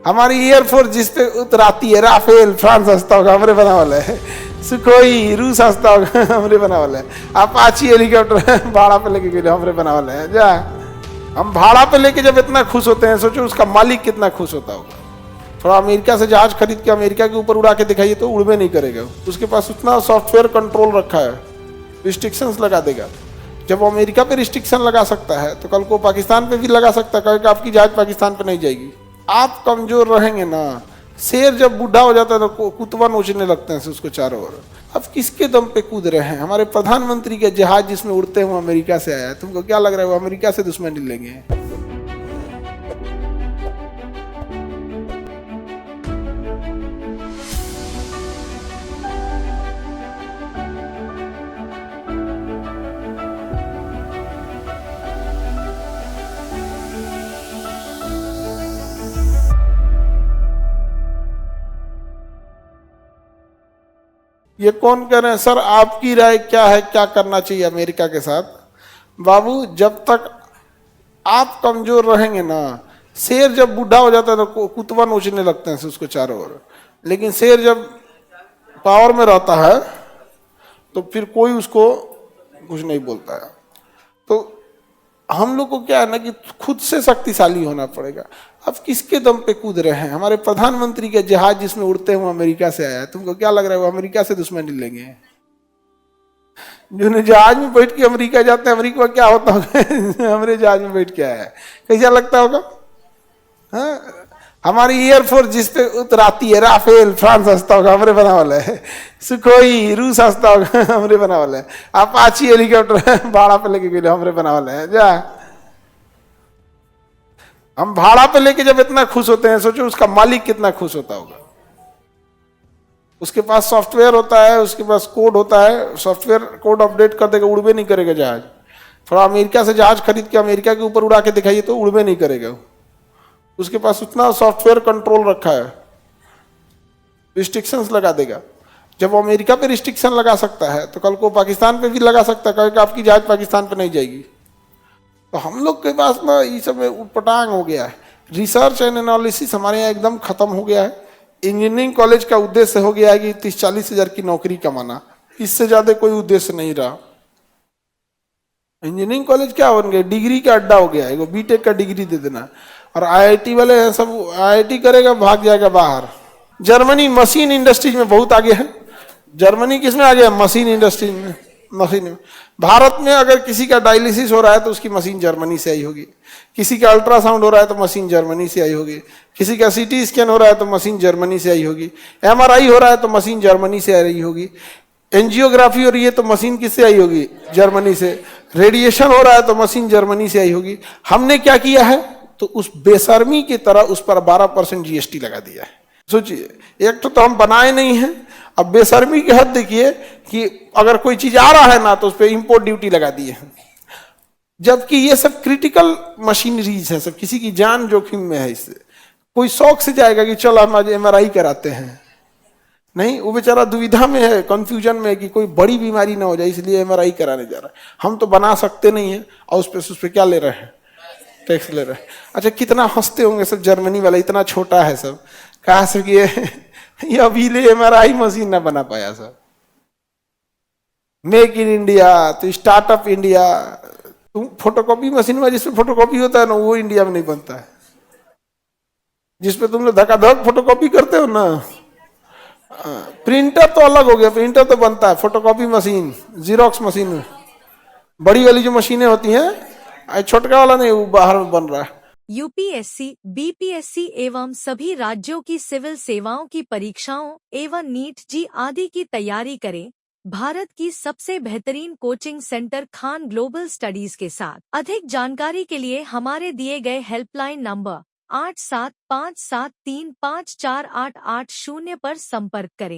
हमारी एयरफोर्स जिस पे उतराती है, राफेल फ्रांस हंसता होगा हमरे बना वाला है, सुखोई रूस हंसता होगा हमरे बना वाला है, अपाची हेलीकॉप्टर भाड़ा पे लेके गए हमरे बना वाला है। जा हम भाड़ा पे लेके जब इतना खुश होते हैं, सोचो उसका मालिक कितना खुश होता होगा। थोड़ा अमेरिका से जहाज खरीद के अमेरिका के ऊपर उड़ा के दिखाइए तो उड़वे नहीं करेगा। उसके पास उतना सॉफ्टवेयर कंट्रोल रखा है, रिस्ट्रिक्शंस लगा देगा। जब वो अमेरिका पे रिस्ट्रिक्शन लगा सकता है तो कल को पाकिस्तान पे भी लगा सकता है, कहेगा आपकी जहाज पाकिस्तान पे नहीं जाएगी। आप कमजोर रहेंगे ना, शेर जब बूढ़ा हो जाता है तो कुतवा नोचने लगते हैं उसको चारों ओर। अब किसके दम पे कूद रहे हैं? हमारे प्रधानमंत्री के जहाज जिसमें उड़ते हुए अमेरिका से आया है, तुमको क्या लग रहा है वो अमेरिका से दुश्मनी लेंगे? ये कौन कह रहे हैं सर आपकी राय क्या है, क्या करना चाहिए अमेरिका के साथ? बाबू जब तक आप कमजोर रहेंगे ना, शेर जब बूढ़ा हो जाता है तो कुतवा नोचने लगते हैं उसको चारों ओर। लेकिन शेर जब पावर में रहता है तो फिर कोई उसको कुछ नहीं बोलता है। तो हम लोग को क्या है ना कि खुद से शक्तिशाली होना पड़ेगा। अब किसके दम पे कूद रहे हैं? हमारे प्रधानमंत्री के जहाज जिसमें उड़ते हुए अमेरिका से आया है, तुमको क्या लग रहा है वो अमेरिका से दुश्मनी लेंगे? जो जहाज में बैठ के अमेरिका जाते हैं, अमेरिका क्या होता होगा हमारे जहाज में बैठ के आया है, कैसा लगता होगा? हाँ, हमारी एयरफोर्स जिस पे उतराती है, राफेल फ्रांस हंसता होगा हमरे बना वाला है, सुखोई रूस हंसता होगा हमरे बना वाला है, अपाची हेलीकॉप्टर भाड़ा पे लेके गए हमरे बना वाला है। जा हम भाड़ा पे लेके जब इतना खुश होते हैं, सोचो उसका मालिक कितना खुश होता होगा। उसके पास सॉफ्टवेयर होता है, उसके पास कोड होता है, सॉफ्टवेयर कोड अपडेट कर देगा, उड़वे नहीं करेगा जहाज। थोड़ा अमेरिका से जहाज खरीद के अमेरिका के ऊपर उड़ा के दिखाइए तो उड़वे नहीं करेगा। उसके पास उतना सॉफ्टवेयर कंट्रोल रखा है, रिस्ट्रिक्शंस लगा देगा। जब वो अमेरिका पे रिस्ट्रिक्शन लगा सकता है तो कल को पाकिस्तान पे भी लगा सकता है, कहेगा आपकी जहाज पाकिस्तान पे नहीं जाएगी। तो हम लोग के पास ना ये सब उटपटांग हो गया है। रिसर्च एंड एनालिसिस हमारे यहाँ एकदम खत्म हो गया है। इंजीनियरिंग कॉलेज का उद्देश्य हो गया है कि 30-40 हजार की नौकरी कमाना, इससे ज्यादा कोई उद्देश्य नहीं रहा। इंजीनियरिंग कॉलेज क्या बन गया? डिग्री का अड्डा हो गया है, बीटेक का डिग्री दे देना। और आईआईटी वाले हैं सब, आईआईटी करेगा भाग जाएगा बाहर। जर्मनी मशीन इंडस्ट्रीज में बहुत आगे है। जर्मनी किसमें आगे है? मशीन इंडस्ट्रीज में, मशीन में। भारत में अगर किसी का डायलिसिस हो रहा है तो उसकी मशीन जर्मनी से आई होगी, किसी का अल्ट्रासाउंड हो रहा है तो मशीन जर्मनी से आई होगी, किसी का सीटी स्कैन हो रहा है तो मशीन जर्मनी से आई होगी, एमआरआई हो रहा है तो मशीन जर्मनी से आई होगी, एंजियोग्राफी हो रही है तो मशीन किससे आई होगी? जर्मनी से। रेडिएशन हो रहा है तो मशीन जर्मनी से आई होगी। हमने क्या किया है? तो उस बेशर्मी की तरह उस पर 12% जीएसटी लगा दिया है। सोचिए, एक तो हम बनाए नहीं हैं, अब बेशर्मी की हद देखिए कि अगर कोई चीज आ रहा है ना तो उस पर इंपोर्ट ड्यूटी लगा दी है। जबकि ये सब क्रिटिकल मशीनरीज है, सब किसी की जान जोखिम में है। इससे कोई शौक से जाएगा कि चलो हम आज एमआरआई कराते हैं? नहीं, वो बेचारा दुविधा में है, कंफ्यूजन में है कि कोई बड़ी बीमारी ना हो जाए, इसलिए एमआरआई कराने जा रहा है। हम तो बना सकते नहीं है और उस पर क्या ले रहे हैं? टैक्स ले रहे हैं। अच्छा, कितना हंसते होंगे सब जर्मनी वाला, इतना छोटा है सब, कहा से कि ये अभी ले एमआरआई मशीन ना बना पाया सब। मेक इन इंडिया तो स्टार्टअप इंडिया, तुम फोटोकॉपी मशीन में जिसमें फोटोकॉपी होता है ना, वो इंडिया में नहीं बनता है। जिसपे तुम लोग धकाधक फोटोकॉपी करते हो ना, प्रिंटर तो अलग हो गया, प्रिंटर तो बनता है, फोटोकॉपी मशीन, जीरोक्स मशीन में बड़ी वाली जो मशीनें होती हैं, छोटका वाला नहीं, वो बाहर में बन रहा है। यूपीएससी, बीपीएससी एवं सभी राज्यों की सिविल सेवाओं की परीक्षाओं एवं नीट जी आदि की तैयारी करें भारत की सबसे बेहतरीन coaching centre Khan global studies के साथ। अधिक जानकारी के लिए हमारे दिए गए हेल्पलाइन नंबर 8757354880 पर संपर्क करें।